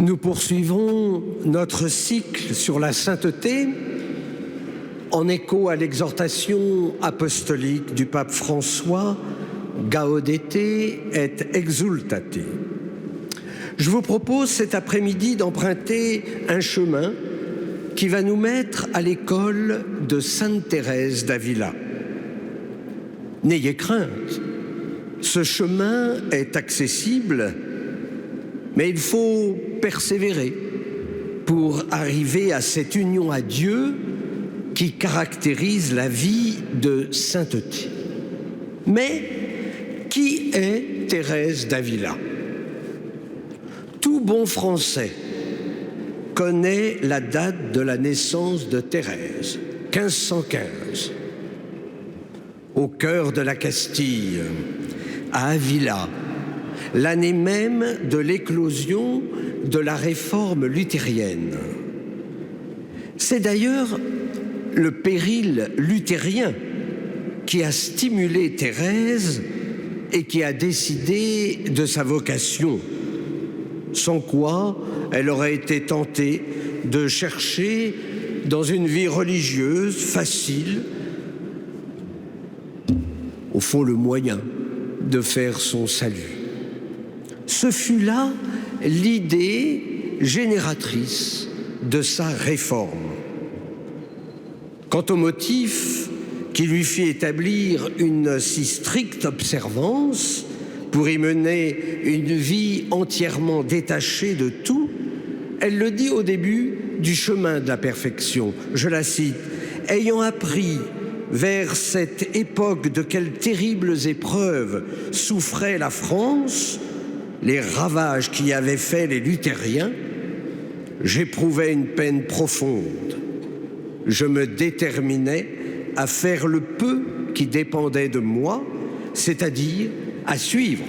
Nous poursuivons notre cycle sur la sainteté en écho à l'exhortation apostolique du pape François, Gaudete et exultate. Je vous propose cet après-midi d'emprunter un chemin qui va nous mettre à l'école de Sainte Thérèse d'Avila. N'ayez crainte, ce chemin est accessible, mais il faut persévérer pour arriver à cette union à Dieu qui caractérise la vie de sainteté. Mais qui est Thérèse d'Avila? Tout bon Français connaît la date de la naissance de Thérèse, 1515. Au cœur de la Castille, à Avila, l'année même de l'éclosion de la réforme luthérienne. C'est d'ailleurs le péril luthérien qui a stimulé Thérèse et qui a décidé de sa vocation, sans quoi elle aurait été tentée de chercher dans une vie religieuse facile, au fond le moyen de faire son salut. Ce fut là l'idée génératrice de sa réforme. Quant au motif qui lui fit établir une si stricte observance pour y mener une vie entièrement détachée de tout, elle le dit au début du chemin de la perfection. Je la cite: « Ayant appris vers cette époque de quelles terribles épreuves souffrait la France, les ravages qu'y avaient fait les luthériens, j'éprouvais une peine profonde. Je me déterminais à faire le peu qui dépendait de moi, c'est-à-dire à suivre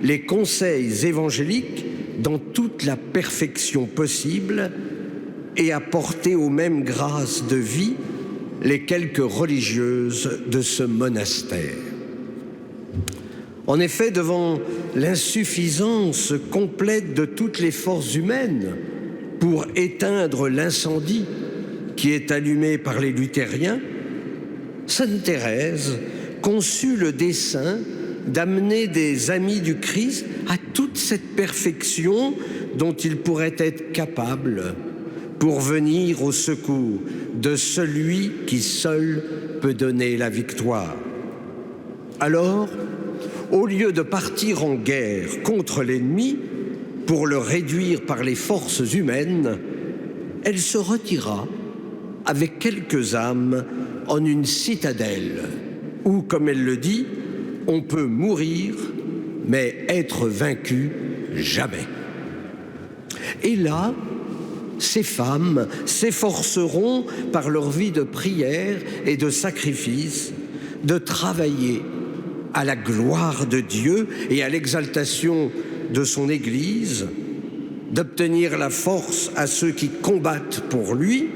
les conseils évangéliques dans toute la perfection possible et à porter aux mêmes grâces de vie les quelques religieuses de ce monastère. » En effet, devant l'insuffisance complète de toutes les forces humaines pour éteindre l'incendie qui est allumé par les luthériens, Sainte Thérèse conçut le dessein d'amener des amis du Christ à toute cette perfection dont ils pourraient être capables pour venir au secours de celui qui seul peut donner la victoire. Alors, au lieu de partir en guerre contre l'ennemi pour le réduire par les forces humaines, elle se retira avec quelques âmes en une citadelle où, comme elle le dit, on peut mourir, mais être vaincu jamais. Et là, ces femmes s'efforceront, par leur vie de prière et de sacrifice, de travailler à la gloire de Dieu et à l'exaltation de son Église, d'obtenir la force à ceux qui combattent pour lui,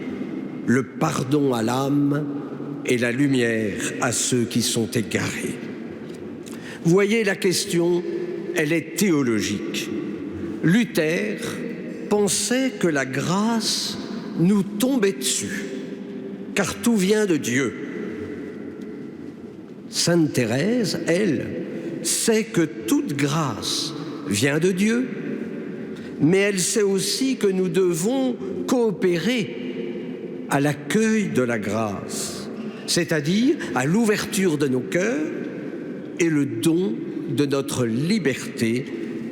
le pardon à l'âme et la lumière à ceux qui sont égarés. Vous voyez, la question, elle est théologique. Luther pensait que la grâce nous tombait dessus, car tout vient de Dieu. Sainte Thérèse, elle, sait que toute grâce vient de Dieu, mais elle sait aussi que nous devons coopérer à l'accueil de la grâce, c'est-à-dire à l'ouverture de nos cœurs et le don de notre liberté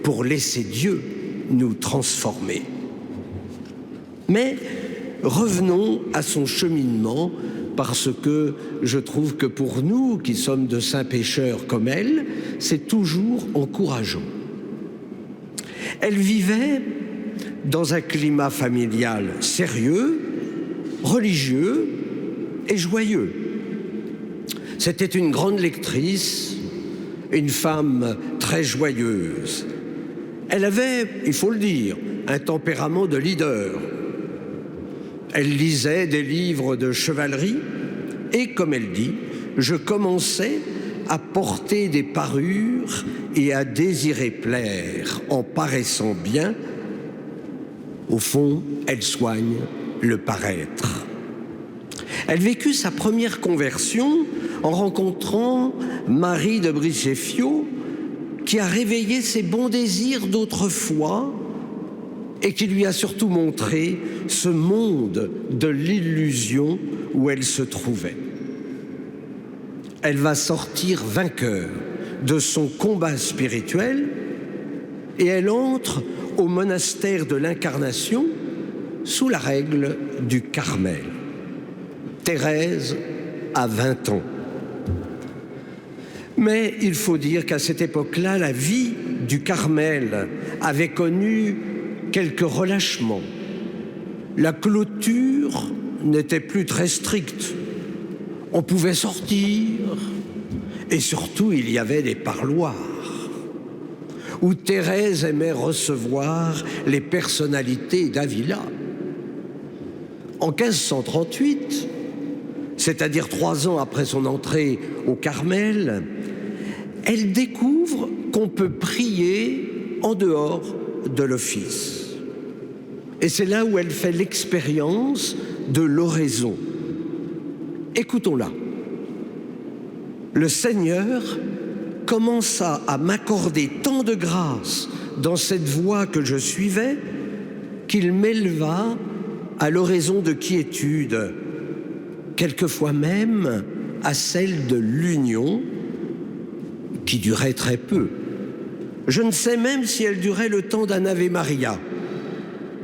pour laisser Dieu nous transformer. Mais revenons à son cheminement, parce que je trouve que pour nous, qui sommes de saints pécheurs comme elle, c'est toujours encourageant. Elle vivait dans un climat familial sérieux, religieux et joyeux. C'était une grande lectrice, une femme très joyeuse. Elle avait, il faut le dire, un tempérament de leader. Elle lisait des livres de chevalerie et, comme elle dit, je commençais à porter des parures et à désirer plaire en paraissant bien Au fond, elle soigne le paraître. Elle vécut sa première conversion en rencontrant Marie de Bricefio, qui a réveillé ses bons désirs d'autrefois et qui lui a surtout montré ce monde de l'illusion où elle se trouvait. Elle va sortir vainqueur de son combat spirituel et elle entre au monastère de l'Incarnation sous la règle du Carmel. Thérèse a 20 ans. Mais il faut dire qu'à cette époque-là, la vie du Carmel avait connu quelques relâchements. La clôture n'était plus très stricte. On pouvait sortir. Et surtout, il y avait des parloirs où Thérèse aimait recevoir les personnalités d'Avila. En 1538, c'est-à-dire 3 ans après son entrée au Carmel, elle découvre qu'on peut prier en dehors de l'office. Et c'est là où elle fait l'expérience de l'oraison. Écoutons-la. Le Seigneur commença à m'accorder tant de grâce dans cette voie que je suivais qu'il m'éleva à l'oraison de quiétude, quelquefois même à celle de l'union, qui durait très peu. Je ne sais même si elle durait le temps d'un Ave Maria,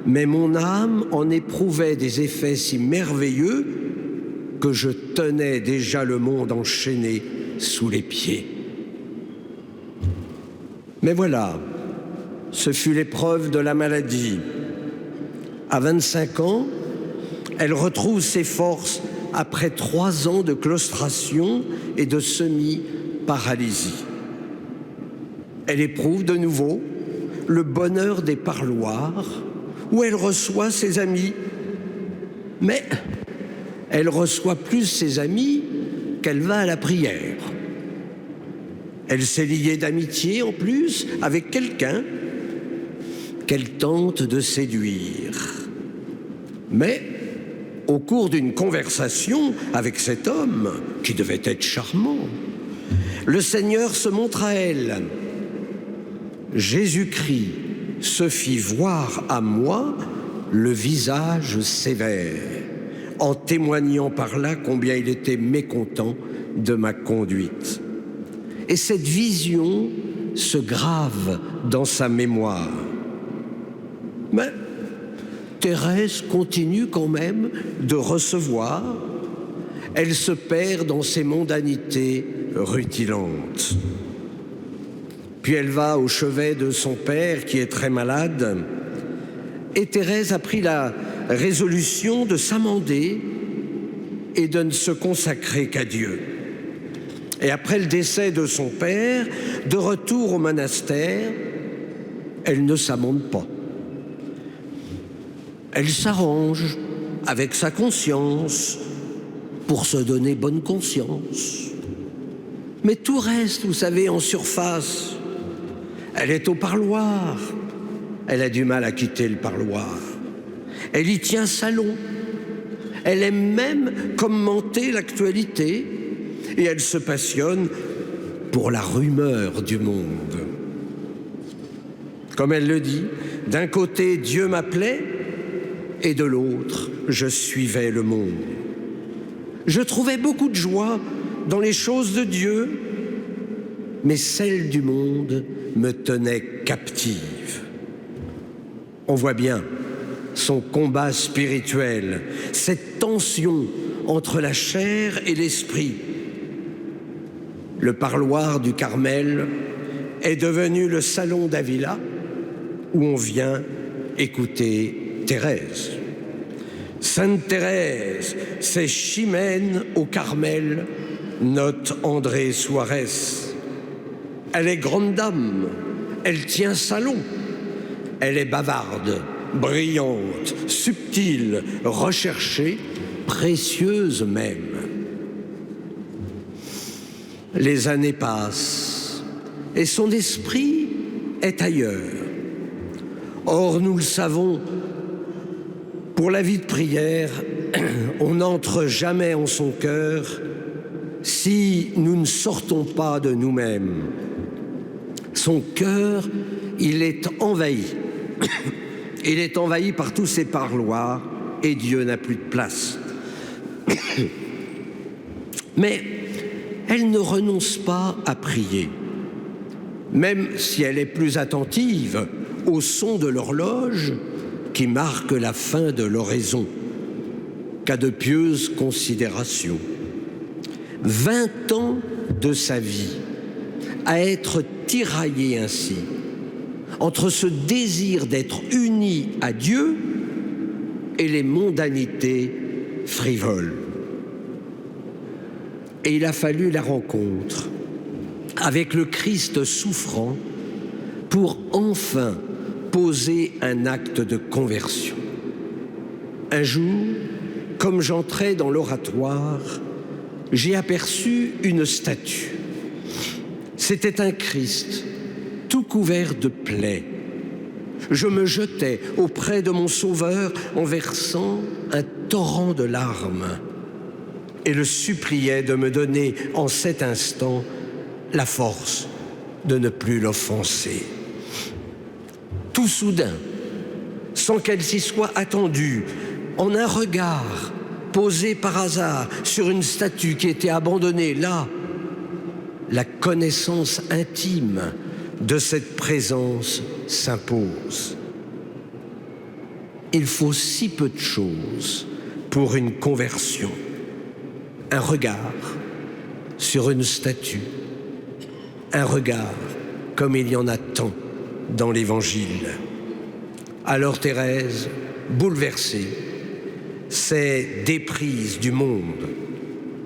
mais mon âme en éprouvait des effets si merveilleux que je tenais déjà le monde enchaîné sous les pieds. Mais voilà, ce fut l'épreuve de la maladie. À 25 ans, elle retrouve ses forces après 3 ans de claustration et de semi-paralysie. Elle éprouve de nouveau le bonheur des parloirs où elle reçoit ses amis. Mais elle reçoit plus ses amis qu'elle va à la prière. Elle s'est liée d'amitié en plus avec quelqu'un qu'elle tente de séduire. Mais au cours d'une conversation avec cet homme, qui devait être charmant, le Seigneur se montre à elle. Jésus-Christ se fit voir à moi le visage sévère, en témoignant par là combien il était mécontent de ma conduite. Et cette vision se grave dans sa mémoire. Mais Thérèse continue quand même de recevoir. Elle se perd dans ses mondanités rutilantes. Puis elle va au chevet de son père qui est très malade. Et Thérèse a pris la résolution de s'amender et de ne se consacrer qu'à Dieu. Et après le décès de son père, de retour au monastère, elle ne s'amende pas. Elle s'arrange avec sa conscience pour se donner bonne conscience. Mais tout reste, vous savez, en surface. Elle est au parloir. Elle a du mal à quitter le parloir. Elle y tient salon. Elle aime même commenter l'actualité et elle se passionne pour la rumeur du monde. Comme elle le dit, d'un côté, Dieu m'appelait et de l'autre, je suivais le monde. Je trouvais beaucoup de joie dans les choses de Dieu, mais celle du monde me tenait captive. On voit bien son combat spirituel, cette tension entre la chair et l'esprit. Le parloir du Carmel est devenu le salon d'Avila où on vient écouter Thérèse. Sainte Thérèse, c'est Chimène au Carmel, note André Suarez. Elle est grande dame, elle tient salon, elle est bavarde, brillante, subtile, recherchée, précieuse même. Les années passent et son esprit est ailleurs. Or, nous le savons, Pour la vie de prière, on n'entre jamais en son cœur si nous ne sortons pas de nous-mêmes. Son cœur, il est envahi. Il est envahi par tous ses parloirs et Dieu n'a plus de place. Mais elle ne renonce pas à prier, même si elle est plus attentive au son de l'horloge qui marque la fin de l'oraison qu'à de pieuses considérations. 20 ans de sa vie à être tiraillée ainsi entre ce désir d'être unie à Dieu et les mondanités frivoles. Et il a fallu la rencontre avec le Christ souffrant pour enfin poser un acte de conversion. Un jour, comme j'entrais dans l'oratoire, j'ai aperçu une statue. C'était un Christ, tout couvert de plaies. Je me jetais auprès de mon Sauveur en versant un torrent de larmes et le suppliais de me donner en cet instant la force de ne plus l'offenser. Tout soudain, sans qu'elle s'y soit attendue, en un regard posé par hasard sur une statue qui était abandonnée là, la connaissance intime de cette présence s'impose. Il faut si peu de choses pour une conversion. Un regard sur une statue, un regard comme il y en a tant dans l'Évangile. Alors Thérèse, bouleversée, s'est déprise du monde.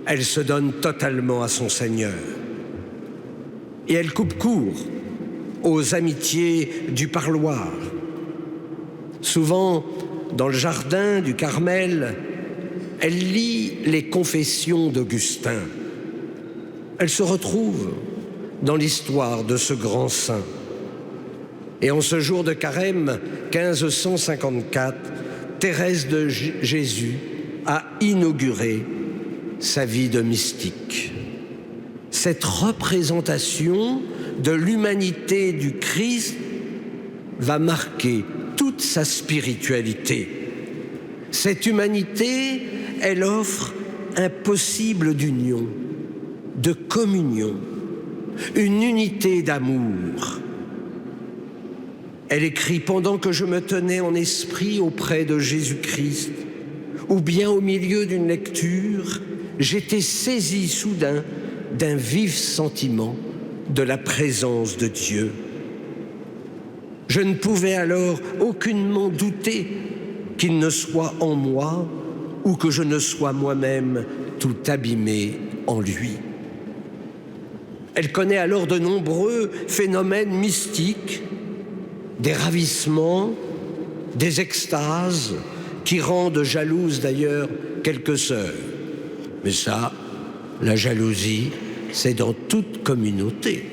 Elle se donne totalement à son Seigneur. Et elle coupe court aux amitiés du parloir. Souvent, dans le jardin du Carmel, elle lit les confessions d'Augustin. Elle se retrouve dans l'histoire de ce grand saint. Et en ce jour de carême 1554, Thérèse de Jésus a inauguré sa vie de mystique. Cette représentation de l'humanité du Christ va marquer toute sa spiritualité. Cette humanité, elle offre un possible d'union, de communion, une unité d'amour. Elle écrit: pendant que je me tenais en esprit auprès de Jésus-Christ, ou bien au milieu d'une lecture, j'étais saisi soudain d'un vif sentiment de la présence de Dieu. Je ne pouvais alors aucunement douter qu'il ne soit en moi ou que je ne sois moi-même tout abîmé en lui. Elle connaît alors de nombreux phénomènes mystiques, des ravissements, des extases qui rendent jalouses d'ailleurs quelques sœurs. Mais ça, la jalousie, c'est dans toute communauté.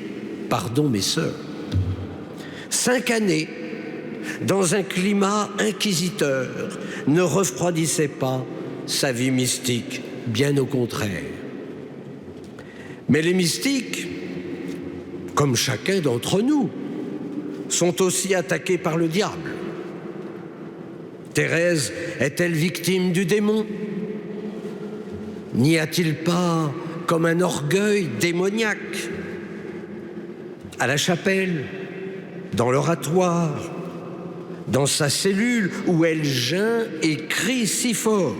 Pardon mes sœurs. 5 années dans un climat inquisiteur ne refroidissait pas sa vie mystique, bien au contraire. Mais les mystiques, comme chacun d'entre nous, sont aussi attaqués par le diable. Thérèse est-elle victime du démon? N'y a-t-il pas comme un orgueil démoniaque? À la chapelle, dans l'oratoire, dans sa cellule où elle geint et crie si fort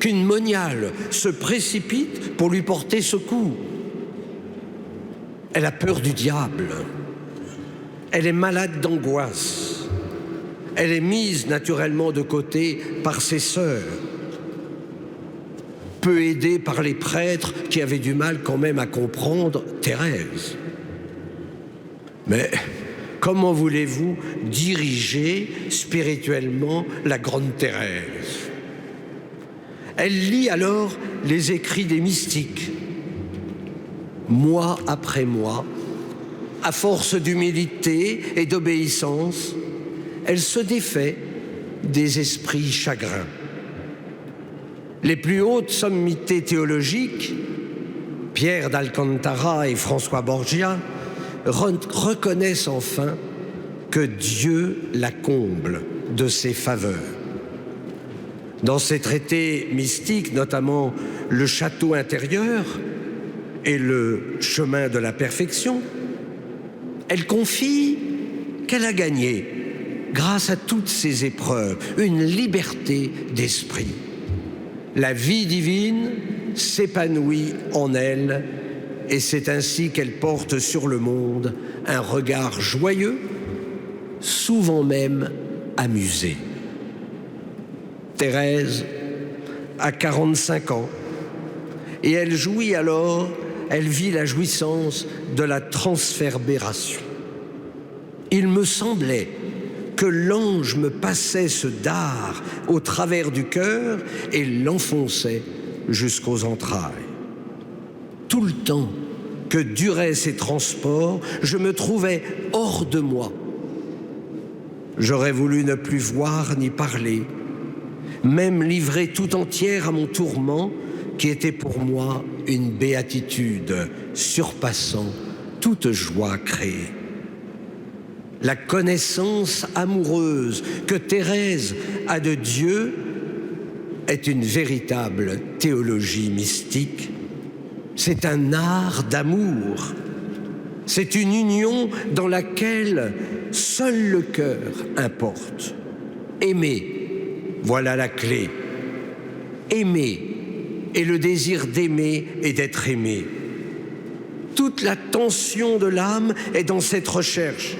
qu'une moniale se précipite pour lui porter secours. Elle a peur du diable. Elle est malade d'angoisse. Elle est mise naturellement de côté par ses sœurs, peu aidée par les prêtres qui avaient du mal quand même à comprendre Thérèse. Mais comment voulez-vous diriger spirituellement la grande Thérèse? Elle lit alors les écrits des mystiques. Mois après mois, à force d'humilité et d'obéissance, elle se défait des esprits chagrins. Les plus hautes sommités théologiques, Pierre d'Alcantara et François Borgia, reconnaissent enfin que Dieu la comble de ses faveurs. Dans ses traités mystiques, notamment le château intérieur et le chemin de la perfection, elle confie qu'elle a gagné, grâce à toutes ces épreuves, une liberté d'esprit. La vie divine s'épanouit en elle et c'est ainsi qu'elle porte sur le monde un regard joyeux, souvent même amusé. Thérèse a 45 ans et elle jouit alors, elle vit la jouissance de la transverbération. Il me semblait que l'ange me passait ce dard au travers du cœur et l'enfonçait jusqu'aux entrailles. Tout le temps que duraient ces transports, je me trouvais hors de moi. J'aurais voulu ne plus voir ni parler, même livrée tout entière à mon tourment, qui était pour moi une béatitude surpassant toute joie créée. La connaissance amoureuse que Thérèse a de Dieu est une véritable théologie mystique. C'est un art d'amour. C'est une union dans laquelle seul le cœur importe. Aimer, voilà la clé. Aimer et le désir d'aimer et d'être aimé. Toute la tension de l'âme est dans cette recherche.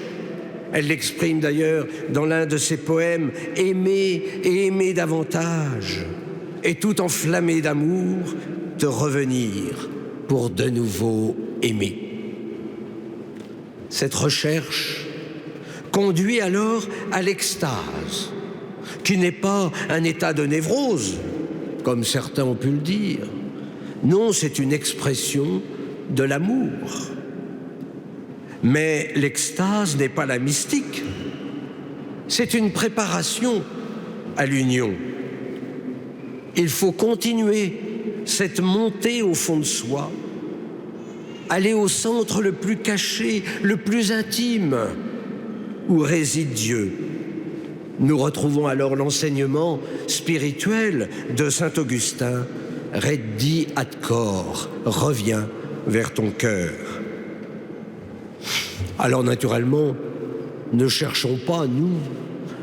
Elle l'exprime d'ailleurs dans l'un de ses poèmes, « Aimer et aimer davantage, et tout enflammé d'amour, de revenir pour de nouveau aimer. » Cette recherche conduit alors à l'extase, qui n'est pas un état de névrose, comme certains ont pu le dire. Non, c'est une expression de l'amour. Mais l'extase n'est pas la mystique. C'est une préparation à l'union. Il faut continuer cette montée au fond de soi, aller au centre le plus caché, le plus intime, où réside Dieu. Nous retrouvons alors l'enseignement spirituel de saint Augustin, « Reddi ad cor », reviens vers ton cœur. Alors naturellement, ne cherchons pas, nous,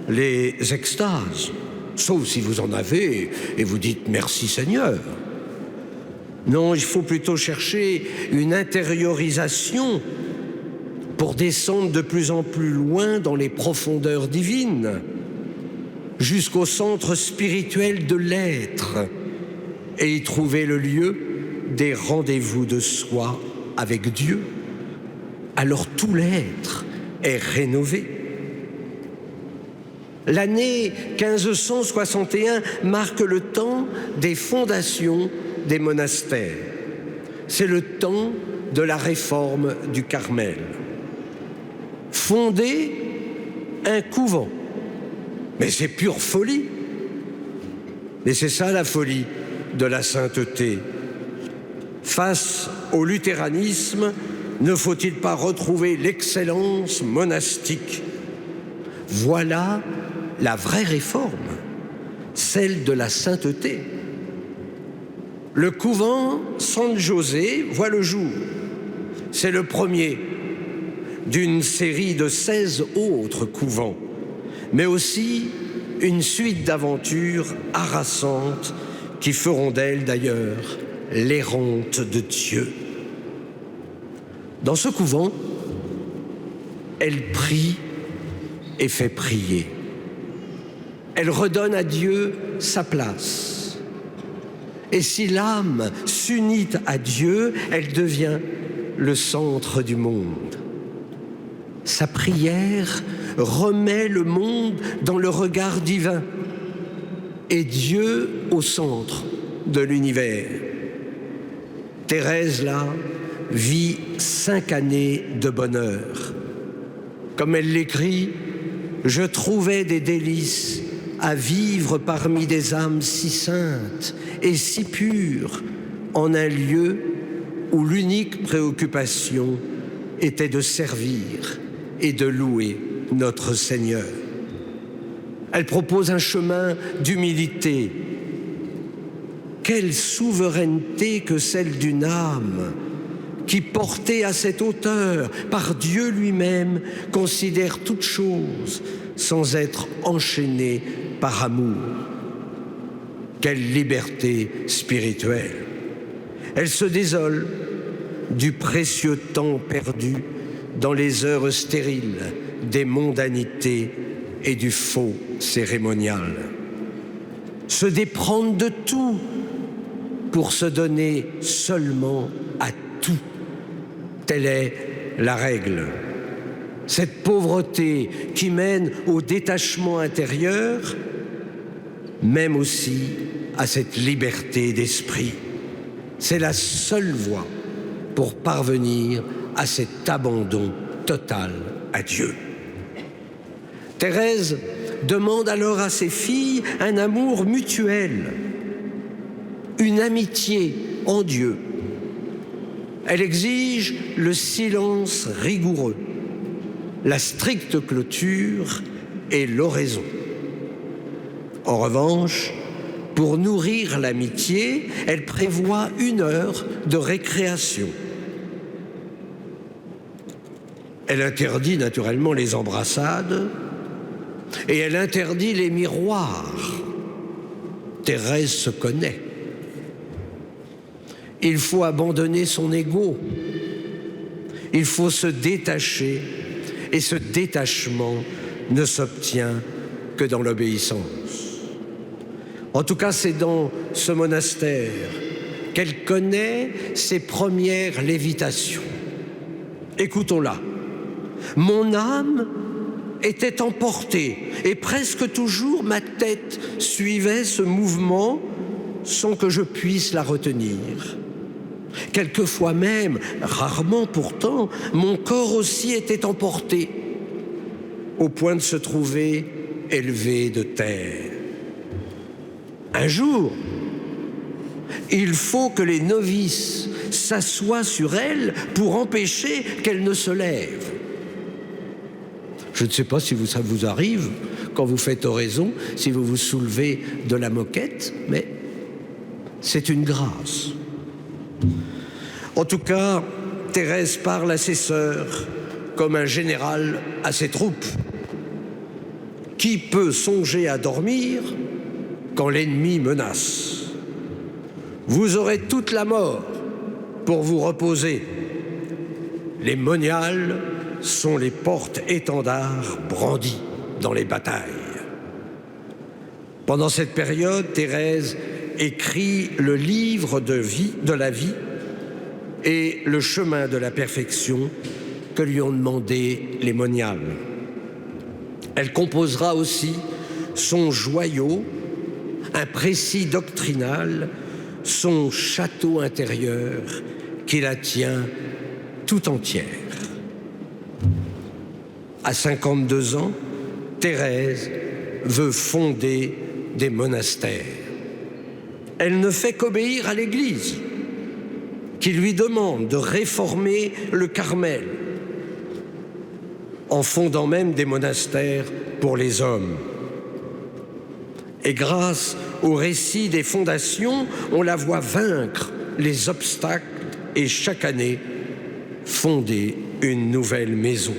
les extases, sauf si vous en avez et vous dites « merci Seigneur ». Non, il faut plutôt chercher une intériorisation pour descendre de plus en plus loin dans les profondeurs divines, jusqu'au centre spirituel de l'être, et y trouver le lieu des rendez-vous de soi avec Dieu. Alors tout l'être est rénové. L'année 1561 marque le temps des fondations des monastères. C'est le temps de la réforme du Carmel. Fonder un couvent. Mais c'est pure folie. Mais c'est ça la folie de la sainteté. Face au luthéranisme, ne faut-il pas retrouver l'excellence monastique? Voilà la vraie réforme, celle de la sainteté. Le couvent San José voit le jour. C'est le premier d'une série de 16 autres couvents, mais aussi une suite d'aventures harassantes qui feront d'elle d'ailleurs l'errante de Dieu. Dans ce couvent, elle prie et fait prier. Elle redonne à Dieu sa place. Et si l'âme s'unit à Dieu, elle devient le centre du monde. Sa prière remet le monde dans le regard divin et Dieu au centre de l'univers. Thérèse, là, vit 5 années de bonheur. Comme elle l'écrit, « Je trouvais des délices à vivre parmi des âmes si saintes et si pures, en un lieu où l'unique préoccupation était de servir et de louer notre Seigneur. Elle propose un chemin d'humilité. Quelle souveraineté que celle d'une âme qui, portée à cette hauteur par Dieu lui-même, considère toute chose sans être enchaînée par amour. Quelle liberté spirituelle! Elle se désole du précieux temps perdu dans les heures stériles des mondanités et du faux cérémonial. Se déprendre de tout pour se donner seulement à tout. Telle est la règle. Cette pauvreté qui mène au détachement intérieur, même aussi à cette liberté d'esprit. C'est la seule voie pour parvenir à cet abandon total à Dieu. Thérèse demande alors à ses filles un amour mutuel, une amitié en Dieu. Elle exige le silence rigoureux, la stricte clôture et l'oraison. En revanche, pour nourrir l'amitié, elle prévoit 1 heure de récréation. Elle interdit naturellement les embrassades et elle interdit les miroirs. Thérèse se connaît. Il faut abandonner son ego. Il faut se détacher et ce détachement ne s'obtient que dans l'obéissance. En tout cas, c'est dans ce monastère qu'elle connaît ses premières lévitations. Écoutons-la. Mon âme était emportée et presque toujours ma tête suivait ce mouvement sans que je puisse la retenir. Quelquefois même, rarement pourtant, mon corps aussi était emporté au point de se trouver élevé de terre. Un jour, il faut que les novices s'assoient sur elle pour empêcher qu'elle ne se lève. Je ne sais pas si ça vous arrive, quand vous faites oraison, si vous vous soulevez de la moquette, mais c'est une grâce. En tout cas, Thérèse parle à ses sœurs comme un général à ses troupes. Qui peut songer à dormir quand l'ennemi menace? Vous aurez toute la mort pour vous reposer. Les moniales sont les porte-étendards brandis dans les batailles. Pendant cette période, Thérèse écrit le livre de la vie et le chemin de la perfection que lui ont demandé les moniales. Elle composera aussi son joyau, un précis doctrinal, son château intérieur qui la tient tout entière. À 52 ans, Thérèse veut fonder des monastères. Elle ne fait qu'obéir à l'Église, qui lui demande de réformer le Carmel, en fondant même des monastères pour les hommes. Et grâce au récit des fondations, on la voit vaincre les obstacles et chaque année fonder une nouvelle maison.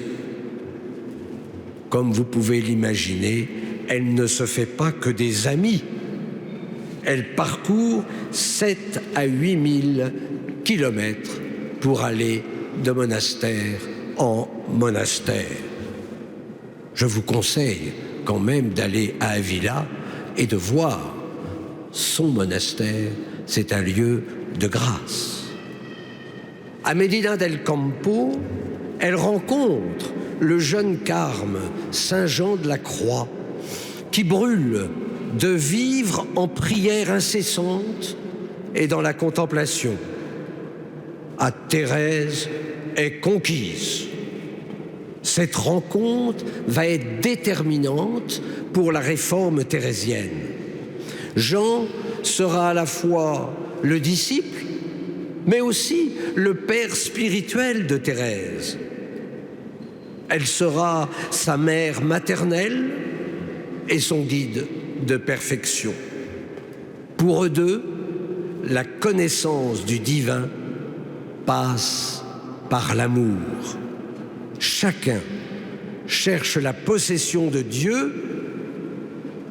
Comme vous pouvez l'imaginer, elle ne se fait pas que des amis. Elle parcourt 7 à 8 000 kilomètres pour aller de monastère en monastère. Je vous conseille quand même d'aller à Avila et de voir son monastère. C'est un lieu de grâce. À Medina del Campo, elle rencontre le jeune carme Saint Jean de la Croix qui brûle de vivre en prière incessante et dans la contemplation. À Thérèse est conquise. Cette rencontre va être déterminante pour la réforme thérésienne. Jean sera à la fois le disciple, mais aussi le père spirituel de Thérèse. Elle sera sa mère maternelle et son guide de perfection. Pour eux deux, la connaissance du divin passe par l'amour. Chacun cherche la possession de Dieu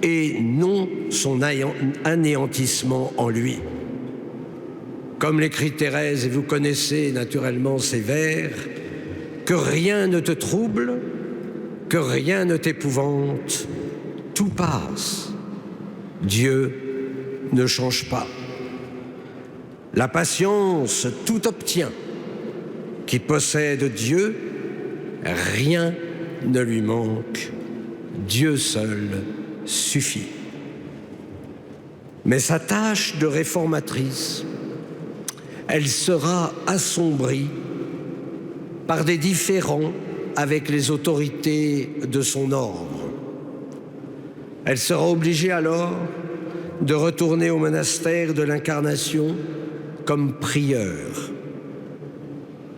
et non son anéantissement en lui. Comme l'écrit Thérèse, et vous connaissez naturellement ces vers, que rien ne te trouble, que rien ne t'épouvante, tout passe. Dieu ne change pas. La patience tout obtient. Qui possède Dieu, rien ne lui manque. Dieu seul suffit. Mais sa tâche de réformatrice, elle sera assombrie par des différends avec les autorités de son ordre. Elle sera obligée alors de retourner au monastère de l'Incarnation comme prieure.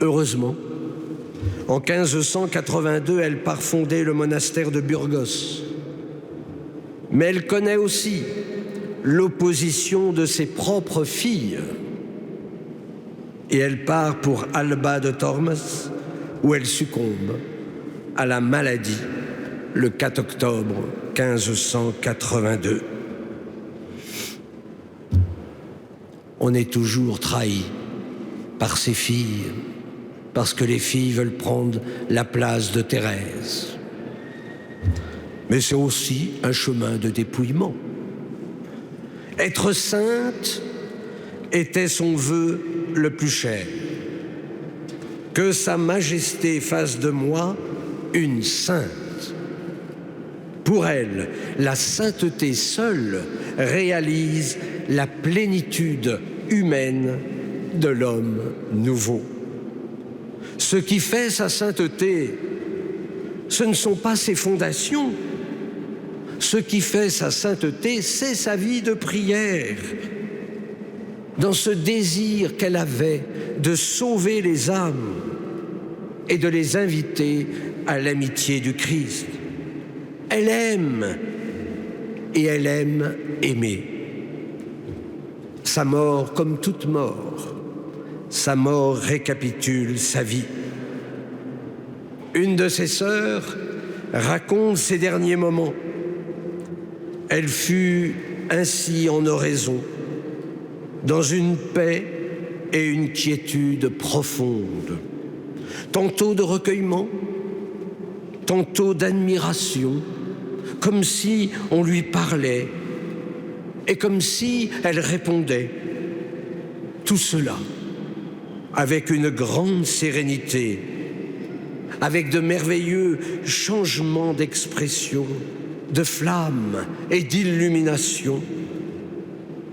Heureusement, en 1582, elle part fonder le monastère de Burgos. Mais elle connaît aussi l'opposition de ses propres filles. Et elle part pour Alba de Tormes, où elle succombe à la maladie le 4 octobre 1582. On est toujours trahi par ses filles, parce que les filles veulent prendre la place de Thérèse. Mais c'est aussi un chemin de dépouillement. Être sainte était son vœu le plus cher. Que Sa Majesté fasse de moi une sainte. Pour elle, la sainteté seule réalise la plénitude humaine de l'homme nouveau. Ce qui fait sa sainteté, ce ne sont pas ses fondations. Ce qui fait sa sainteté, c'est sa vie de prière. Dans ce désir qu'elle avait de sauver les âmes et de les inviter à l'amitié du Christ. Elle aime et elle aime aimer. Sa mort, comme toute mort, sa mort récapitule sa vie. Une de ses sœurs raconte ses derniers moments. Elle fut ainsi en oraison, dans une paix et une quiétude profonde, tantôt de recueillement, tantôt d'admiration, comme si on lui parlait et comme si elle répondait. Tout cela avec une grande sérénité, avec de merveilleux changements d'expression, de flamme et d'illumination.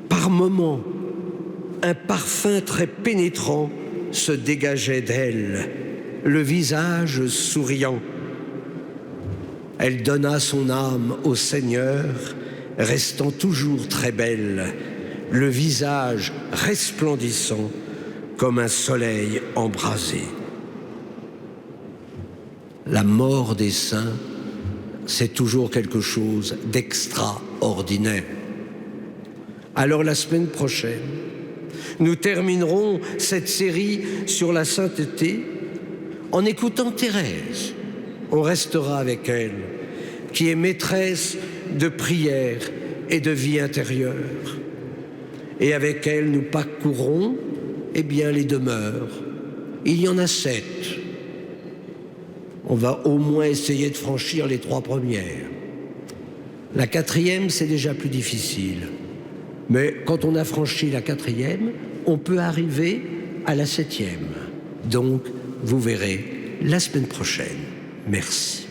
Par moments, un parfum très pénétrant se dégageait d'elle, le visage souriant. Elle donna son âme au Seigneur, restant toujours très belle, le visage resplendissant comme un soleil embrasé. La mort des saints, c'est toujours quelque chose d'extraordinaire. Alors la semaine prochaine, nous terminerons cette série sur la sainteté en écoutant Thérèse. On restera avec elle, qui est maîtresse de prière et de vie intérieure. Et avec elle, nous parcourrons les demeures. Il y en a 7. On va au moins essayer de franchir les 3 premières. La 4e, c'est déjà plus difficile. Mais quand on a franchi la 4e, on peut arriver à la 7e. Donc, vous verrez la semaine prochaine. Merci.